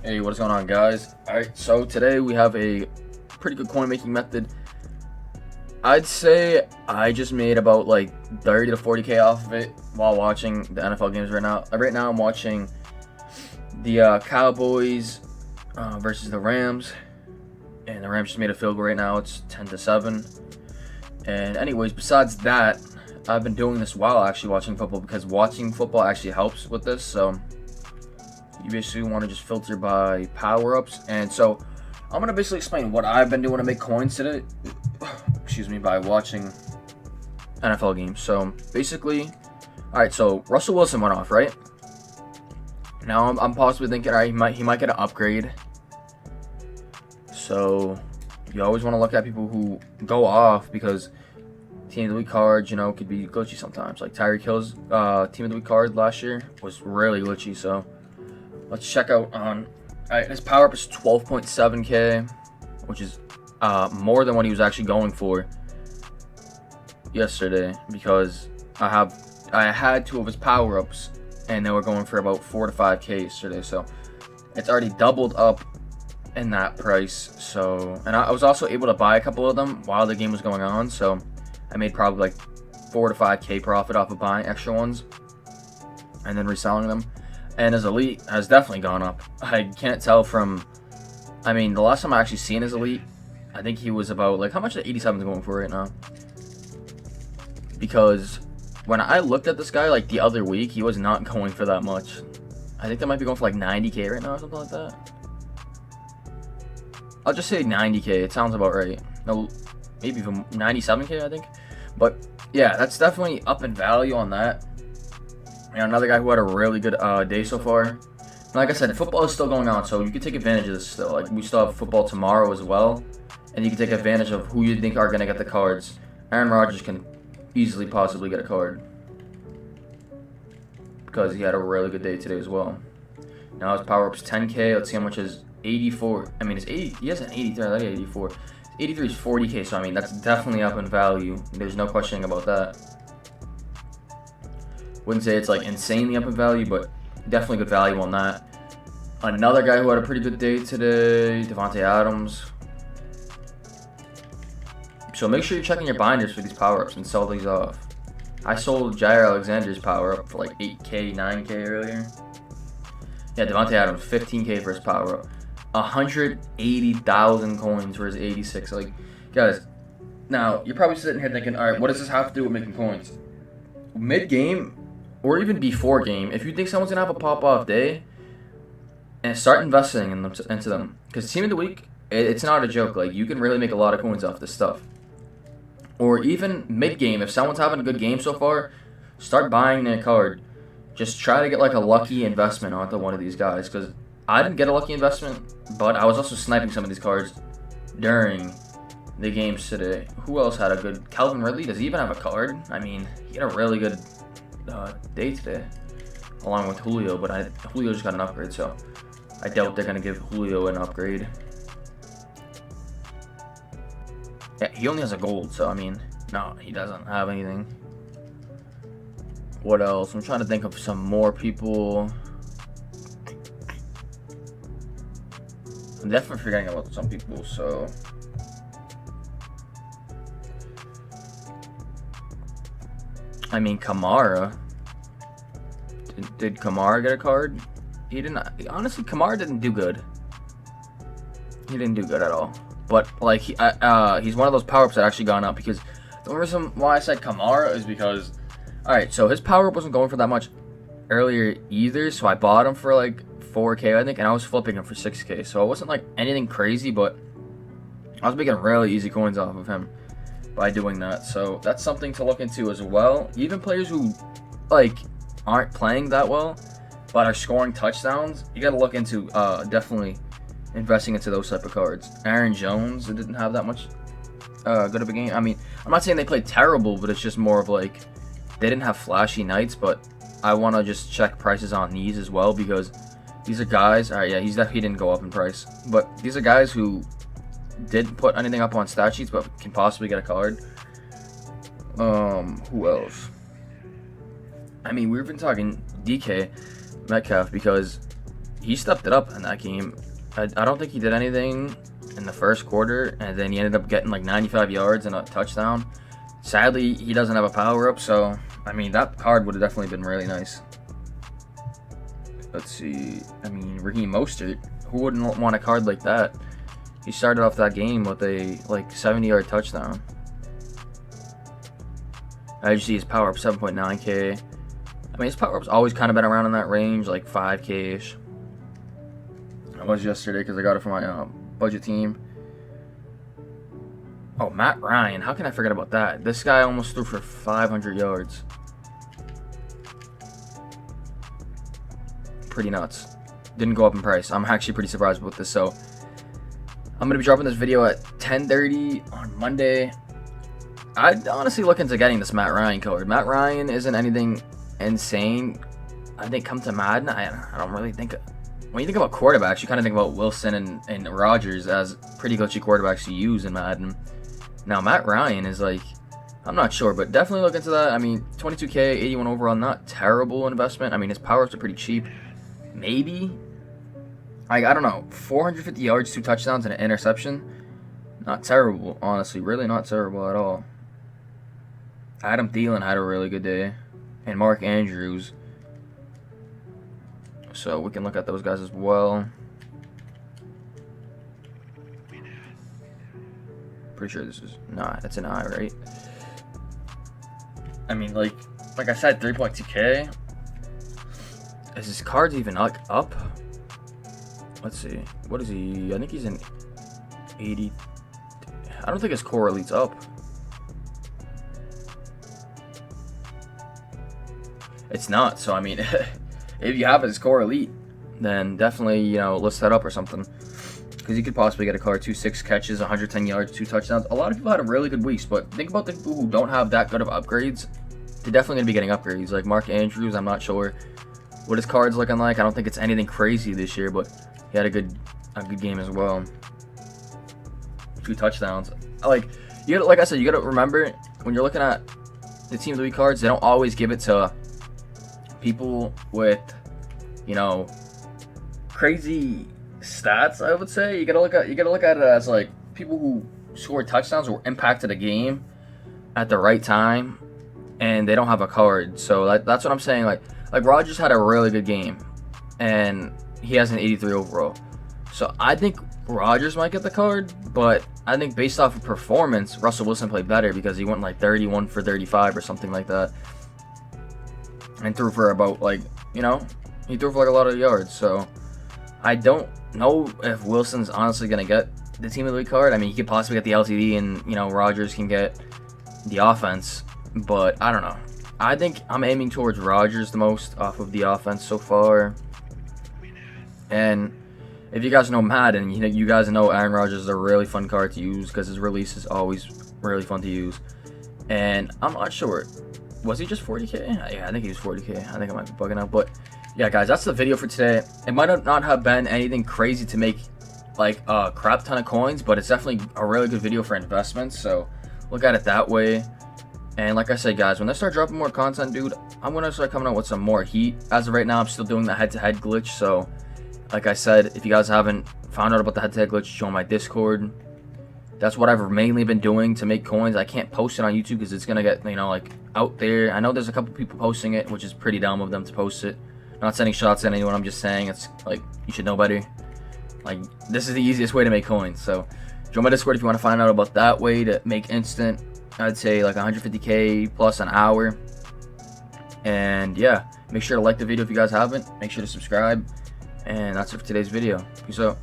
Hey, what's going on, guys? Alright, so today we have a pretty good coin making method. I'd say I just made about like 30 to 40k off of it while watching the NFL games right now. Right now I'm watching the Cowboys versus the Rams, and the Rams just made a field goal right now. It's 10-7. And anyways, besides that, I've been doing this while actually watching football because watching football actually helps with this. So you basically want to just filter by power-ups. And so I'm going to basically explain what I've been doing to make coins today. Excuse me, by watching NFL games. So basically, alright, so Russell Wilson went off, right? Now I'm possibly thinking, alright, he might get an upgrade. So you always want to look at people who go off because Team of the Week cards, you know, could be glitchy sometimes. Like Tyreek Hill's Team of the Week card last year was really glitchy. So let's check out on. Alright, his power up is 12.7k, which is more than what he was actually going for yesterday, because I had two of his power ups and they were going for about 4 to 5k yesterday. So it's already doubled up in that price. So, and I was also able to buy a couple of them while the game was going on. So I made probably like 4 to 5k profit off of buying extra ones and then reselling them. And his elite has definitely gone up. I can't tell from, I mean, the last time I actually seen his elite, I think he was about, like, how much is 87 going for right now? Because when I looked at this guy, like, the other week, he was not going for that much. I think that might be going for, like, 90k right now or something like that. I'll just say 90k. It sounds about right. No, maybe even 97k, I think. But, yeah, that's definitely up in value on that. And another guy who had a really good day so far. Like I said, football is still going on, so you can take advantage of this still. Like, we still have football tomorrow as well, and you can take advantage of who you think are going to get the cards. Aaron Rodgers can easily possibly get a card because he had a really good day today as well. Now his power up's 10k. Let's see how much is 84. I mean, it's 80. He has an 83. I like 84. 83 is 40k. So I mean, that's definitely up in value. There's no questioning about that. Wouldn't say it's like insanely up in value, but definitely good value on that. Another guy who had a pretty good day today, Davante Adams. So make sure you're checking your binders for these power-ups and sell these off. I sold Jair Alexander's power-up for like 8k, 9k earlier. Yeah, Davante Adams, 15k for his power-up. 180,000 coins for his 86. Like, guys, now you're probably sitting here thinking, all right, what does this have to do with making coins? Mid-game, or even before game, if you think someone's gonna have a pop-off day, and start investing in them, into them, because Team of the Week, it's not a joke. Like, you can really make a lot of coins off this stuff. Or even mid-game, if someone's having a good game so far, start buying their card. Just try to get like a lucky investment onto one of these guys, because I didn't get a lucky investment, but I was also sniping some of these cards during the games today. Who else had a good? Calvin Ridley, does he even have a card? I mean, he had a really good day today, along with Julio, but Julio just got an upgrade, so I doubt they're going to give Julio an upgrade. Yeah, he only has a gold, so I mean, no, he doesn't have anything. What else? I'm trying to think of some more people. I'm definitely forgetting about some people, so I mean, Kamara. Did Kamara get a card? He didn't. Honestly, Kamara didn't do good. He didn't do good at all. But like, he's one of those power-ups that actually gone up, because the reason why I said Kamara is because, all right, so his power-up wasn't going for that much earlier either, so I bought him for like 4k, I think, and I was flipping him for 6k. So it wasn't like anything crazy, but I was making really easy coins off of him by doing that. So that's something to look into as well. Even players who like aren't playing that well but are scoring touchdowns, you got to look into definitely investing into those type of cards. Aaron Jones didn't have that much good of a game. I mean, I'm not saying they played terrible, but it's just more of like they didn't have flashy nights. But I want to just check prices on these as well, because these are guys. All right, yeah, he didn't go up in price, but these are guys who didn't put anything up on stat sheets but can possibly get a card. Who else? I mean, we've been talking DK Metcalf, because he stepped it up in that game. I don't think he did anything in the first quarter, and then he ended up getting like 95 yards and a touchdown. Sadly, he doesn't have a power-up, so, I mean, that card would have definitely been really nice. Let's see. I mean, Raheem Mostert, who wouldn't want a card like that? He started off that game with a, like, 70-yard touchdown. As you see, his power-up 7.9K. I mean, his power-up's always kind of been around in that range, like 5K-ish. It was yesterday because I got it for my budget team. Oh, Matt Ryan. How can I forget about that? This guy almost threw for 500 yards. Pretty nuts. Didn't go up in price. I'm actually pretty surprised with this. So, I'm going to be dropping this video at 10:30 on Monday. I'd honestly look into getting this Matt Ryan card. Matt Ryan isn't anything insane. I think come to Madden, I don't really think... When you think about quarterbacks, you kind of think about Wilson and Rodgers as pretty glitchy quarterbacks to use in Madden. Now, Matt Ryan is like, I'm not sure, but definitely look into that. I mean, 22K, 81 overall, not terrible investment. I mean, his power-ups are pretty cheap. Maybe. I don't know. 450 yards, 2 touchdowns, and an interception. Not terrible, honestly. Really not terrible at all. Adam Thielen had a really good day. And Mark Andrews. So we can look at those guys as well. Pretty sure this is that's an I, right? I mean, like I said, 3.2K. Is his cards even up? Let's see. What is he? I think he's in 80. I don't think his core elite's up. It's not. So I mean, if you have his core elite, then definitely, you know, list that up or something. Because you could possibly get a card, 6 catches, 110 yards, 2 touchdowns. A lot of people had a really good weeks, but think about the people who don't have that good of upgrades. They're definitely going to be getting upgrades. Like Mark Andrews, I'm not sure what his card's looking like. I don't think it's anything crazy this year, but he had a good game as well. 2 touchdowns. Like I said, you got to remember, when you're looking at the Team of the Week cards, they don't always give it to people with, you know, crazy stats. I would say you gotta look at it as like people who scored touchdowns or impacted a game at the right time, and they don't have a card. So that's what I'm saying. Like Rodgers had a really good game, and he has an 83 overall. So I think Rodgers might get the card, but I think based off of performance, Russell Wilson played better because he went like 31 for 35 or something like that, and threw for about, like, you know, he threw for like a lot of yards. So I don't know if Wilson's honestly going to get the Team of the Week card. I mean, he could possibly get the LTD, and, you know, Rodgers can get the offense, but I don't know. I think I'm aiming towards Rodgers the most off of the offense so far. And if you guys know Madden, you guys know Aaron Rodgers is a really fun card to use because his release is always really fun to use. And I'm not sure. Was he just 40K? Yeah, I think he was 40K. I think I might be bugging out. But yeah, guys, that's the video for today. It might not have been anything crazy to make like a crap ton of coins, but it's definitely a really good video for investments. So look at it that way. And like I said, guys, when I start dropping more content, dude, I'm going to start coming out with some more heat. As of right now, I'm still doing the head-to-head glitch. So like I said, if you guys haven't found out about the head-to-head glitch, join my Discord. That's what I've mainly been doing to make coins. I can't post it on YouTube because it's going to get, you know, like, out there. I know there's a couple people posting it, which is pretty dumb of them to post it. Not sending shots at anyone. I'm just saying it's, like, you should know better. Like, this is the easiest way to make coins. So, join my Discord if you want to find out about that way to make instant, I'd say, like, 150K plus an hour. And, yeah, make sure to like the video if you guys haven't. Make sure to subscribe. And that's it for today's video. Peace out.